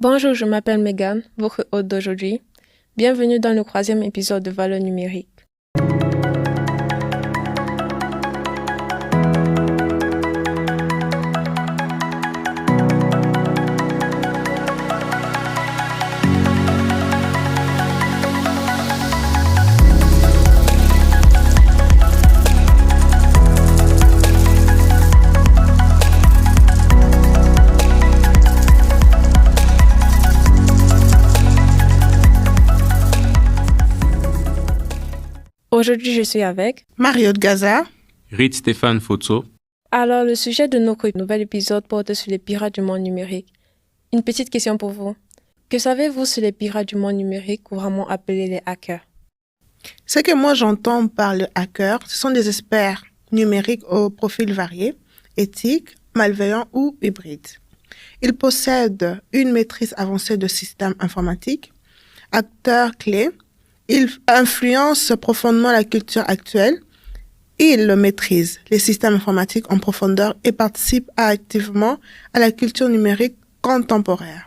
Bonjour, je m'appelle Megan, votre hôte d'aujourd'hui. Bienvenue dans le 3e épisode de Valeurs numériques. Aujourd'hui, je suis avec Mario de Gaza. Reed Stéphane Fotso. Alors, le sujet de notre nouvel épisode porte sur les pirates du monde numérique. Une petite question pour vous. Que savez-vous sur les pirates du monde numérique, couramment appelés les hackers? Ce que moi j'entends par le hacker, ce sont des experts numériques au profil varié, éthiques, malveillants ou hybrides. Ils possèdent une maîtrise avancée de systèmes informatiques, acteurs clés. Ils influencent profondément la culture actuelle. Ils maîtrisent les systèmes informatiques en profondeur et participent activement à la culture numérique contemporaine.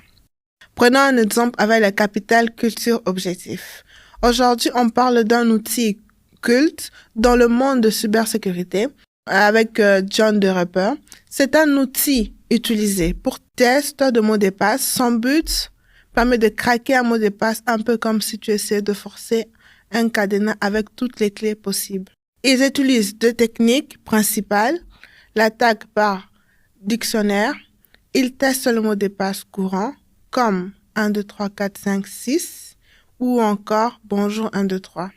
Prenons un exemple avec la capitale culture objectif. Aujourd'hui, on parle d'un outil culte dans le monde de cybersécurité avec John the Ripper. C'est un outil utilisé pour test de mots de passe. Son but permet de craquer un mot de passe un peu comme si tu essaies de forcer un cadenas avec toutes les clés possibles. Ils utilisent deux techniques principales, l'attaque par dictionnaire. Ils testent le mot de passe courant comme 1, 2, 3, 4, 5, 6 ou encore bonjour 1, 2, 3.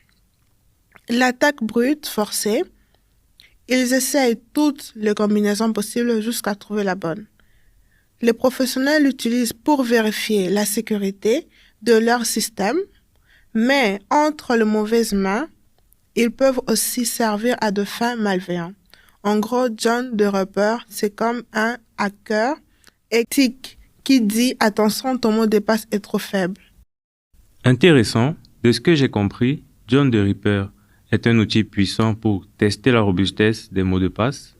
L'attaque brute forcée, ils essayent toutes les combinaisons possibles jusqu'à trouver la bonne. Les professionnels l'utilisent pour vérifier la sécurité de leur système, mais entre les mauvaises mains, ils peuvent aussi servir à de fins malveillantes. En gros, John the Ripper, c'est comme un hacker éthique qui dit « Attention, ton mot de passe est trop faible ». Intéressant, de ce que j'ai compris, John the Ripper est un outil puissant pour tester la robustesse des mots de passe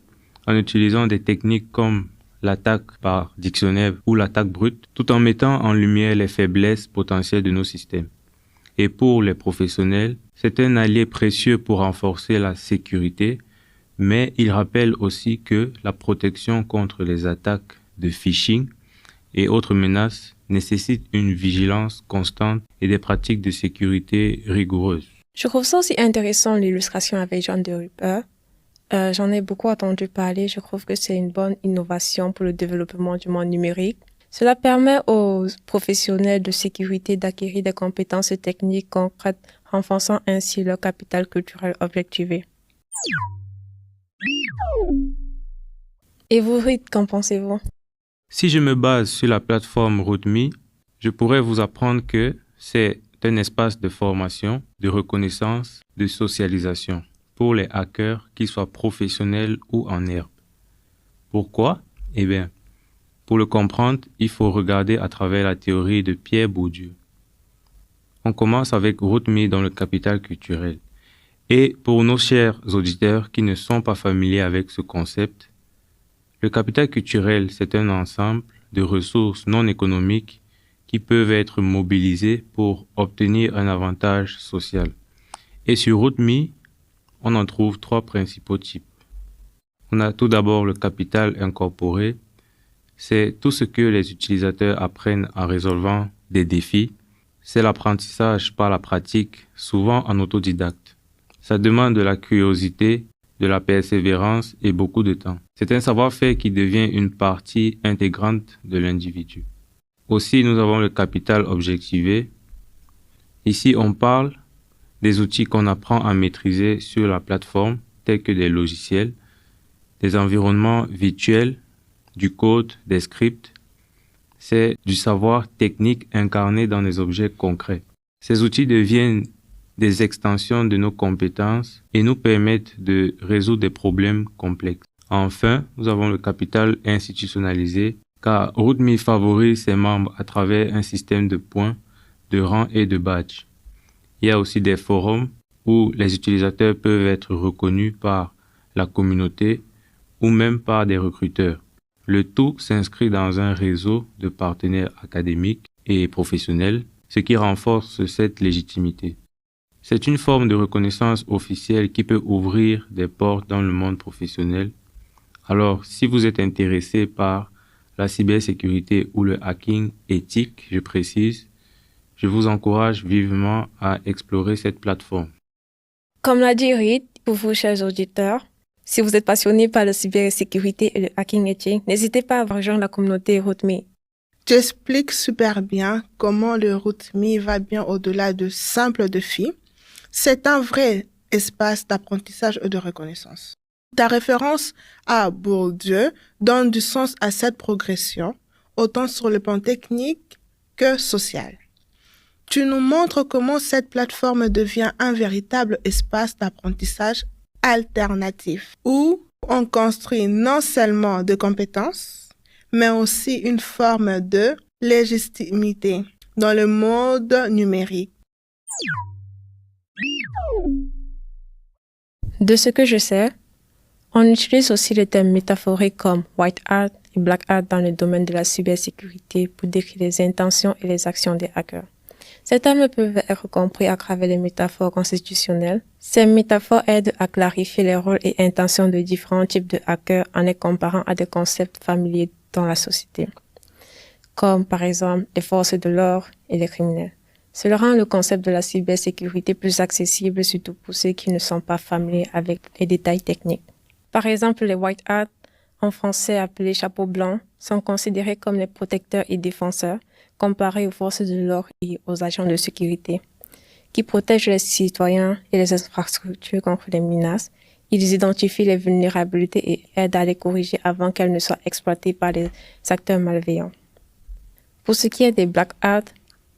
en utilisant des techniques comme l'attaque par dictionnaire ou l'attaque brute, tout en mettant en lumière les faiblesses potentielles de nos systèmes. Et pour les professionnels, c'est un allié précieux pour renforcer la sécurité, mais il rappelle aussi que la protection contre les attaques de phishing et autres menaces nécessite une vigilance constante et des pratiques de sécurité rigoureuses. Je trouve ça aussi intéressant l'illustration avec John the Ripper. J'en ai beaucoup entendu parler. Je trouve que c'est une bonne innovation pour le développement du monde numérique. Cela permet aux professionnels de sécurité d'acquérir des compétences techniques concrètes, renforçant ainsi leur capital culturel objectivé. Et vous, Reed, qu'en pensez-vous? Si je me base sur la plateforme RootMe, je pourrais vous apprendre que c'est un espace de formation, de reconnaissance, de socialisation pour les hackers, qu'ils soient professionnels ou en herbe. Pourquoi? Eh bien, pour le comprendre, il faut regarder à travers la théorie de Pierre Bourdieu. On commence avec RootMe dans le capital culturel. Et pour nos chers auditeurs qui ne sont pas familiers avec ce concept, le capital culturel, c'est un ensemble de ressources non économiques qui peuvent être mobilisées pour obtenir un avantage social. Et sur RootMe, on en trouve 3 principaux types. On a tout d'abord le capital incorporé. C'est tout ce que les utilisateurs apprennent en résolvant des défis. C'est l'apprentissage par la pratique, souvent en autodidacte. Ça demande de la curiosité, de la persévérance et beaucoup de temps. C'est un savoir-faire qui devient une partie intégrante de l'individu. Aussi, nous avons le capital objectivé. Ici, on parle des outils qu'on apprend à maîtriser sur la plateforme, tels que des logiciels, des environnements virtuels, du code, des scripts. C'est du savoir technique incarné dans des objets concrets. Ces outils deviennent des extensions de nos compétences et nous permettent de résoudre des problèmes complexes. Enfin, nous avons le capital institutionnalisé, car RootMe favorise ses membres à travers un système de points, de rangs et de badges. Il y a aussi des forums où les utilisateurs peuvent être reconnus par la communauté ou même par des recruteurs. Le tout s'inscrit dans un réseau de partenaires académiques et professionnels, ce qui renforce cette légitimité. C'est une forme de reconnaissance officielle qui peut ouvrir des portes dans le monde professionnel. Alors, si vous êtes intéressé par la cybersécurité ou le hacking éthique, je précise, je vous encourage vivement à explorer cette plateforme. Comme l'a dit Reed, pour vous, chers auditeurs, si vous êtes passionné par la cybersécurité et le hacking éthique, n'hésitez pas à rejoindre la communauté RootMe. Tu expliques super bien comment le RootMe va bien au-delà de simples défis. C'est un vrai espace d'apprentissage et de reconnaissance. Ta référence à Bourdieu donne du sens à cette progression, autant sur le plan technique que social. Tu nous montres comment cette plateforme devient un véritable espace d'apprentissage alternatif, où on construit non seulement des compétences, mais aussi une forme de légitimité dans le monde numérique. De ce que je sais, on utilise aussi les termes métaphoriques comme white hat et black hat dans le domaine de la cybersécurité pour décrire les intentions et les actions des hackers. Ces termes peuvent être compris à travers les métaphores constitutionnelles. Ces métaphores aident à clarifier les rôles et intentions de différents types de hackers en les comparant à des concepts familiers dans la société, comme par exemple les forces de l'ordre et les criminels. Cela rend le concept de la cybersécurité plus accessible, surtout pour ceux qui ne sont pas familiers avec les détails techniques. Par exemple, les white hats, en français appelés chapeaux blancs, sont considérés comme les protecteurs et défenseurs, comparés aux forces de l'ordre et aux agents de sécurité, qui protègent les citoyens et les infrastructures contre les menaces. Ils identifient les vulnérabilités et aident à les corriger avant qu'elles ne soient exploitées par les acteurs malveillants. Pour ce qui est des black hats,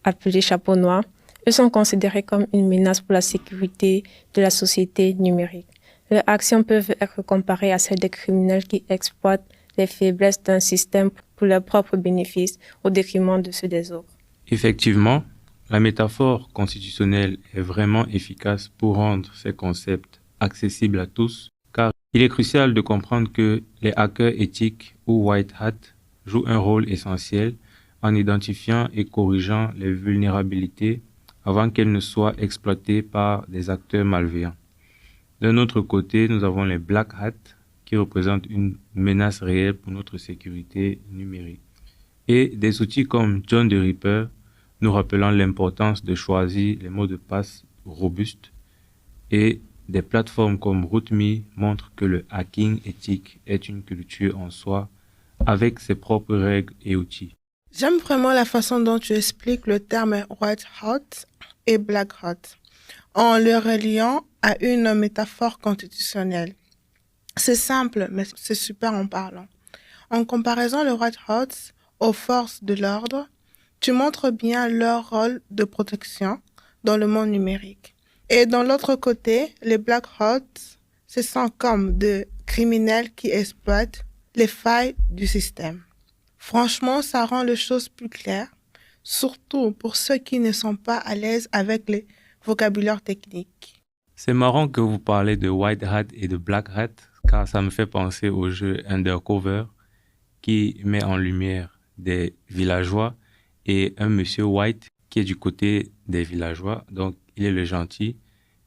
appelés chapeaux noirs, eux sont considérés comme une menace pour la sécurité de la société numérique. Leurs actions peuvent être comparées à celles des criminels qui exploitent les faiblesses d'un système pour leurs propres bénéfices au détriment de ceux des autres. Effectivement, la métaphore constitutionnelle est vraiment efficace pour rendre ces concepts accessibles à tous, car il est crucial de comprendre que les hackers éthiques ou white hat jouent un rôle essentiel en identifiant et corrigeant les vulnérabilités avant qu'elles ne soient exploitées par des acteurs malveillants. D'un autre côté, nous avons les black hats qui représentent une menace réelle pour notre sécurité numérique. Et des outils comme John the Ripper nous rappelant l'importance de choisir les mots de passe robustes, et des plateformes comme RootMe montrent que le hacking éthique est une culture en soi avec ses propres règles et outils. J'aime vraiment la façon dont tu expliques le terme white hat et black hat en le reliant à une métaphore constitutionnelle. C'est simple, mais c'est super en parlant. En comparaison le white hat aux forces de l'ordre, tu montres bien leur rôle de protection dans le monde numérique. Et dans l'autre côté, les black hats se sentent comme des criminels qui exploitent les failles du système. Franchement, ça rend les choses plus claires, surtout pour ceux qui ne sont pas à l'aise avec les vocabulaires techniques. C'est marrant que vous parlez de white hat et de black hat, car ça me fait penser au jeu Undercover qui met en lumière des villageois et un monsieur white qui est du côté des villageois, donc il est le gentil,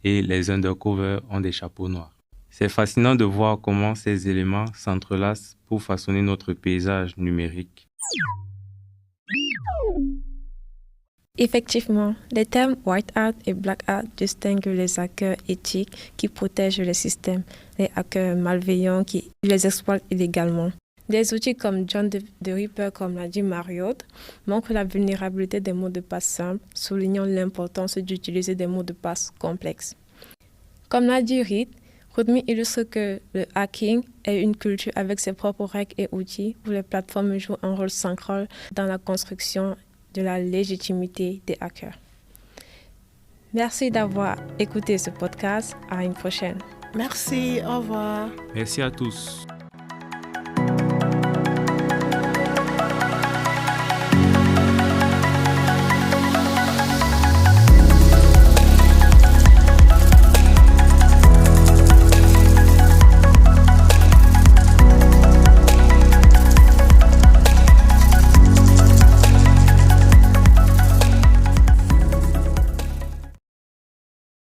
et les undercover ont des chapeaux noirs. C'est fascinant de voir comment ces éléments s'entrelacent pour façonner notre paysage numérique. Effectivement, les termes white hat et black hat distinguent les hackers éthiques qui protègent les systèmes, les hackers malveillants qui les exploitent illégalement. Des outils comme John the Ripper, comme l'a dit Marriott, montrent la vulnérabilité des mots de passe simples, soulignant l'importance d'utiliser des mots de passe complexes. Comme l'a dit Reed, RootMe illustre que le hacking est une culture avec ses propres règles et outils où les plateformes jouent un rôle central dans la construction de la légitimité des hackers. Merci d'avoir écouté ce podcast. À une prochaine. Merci, au revoir. Merci à tous.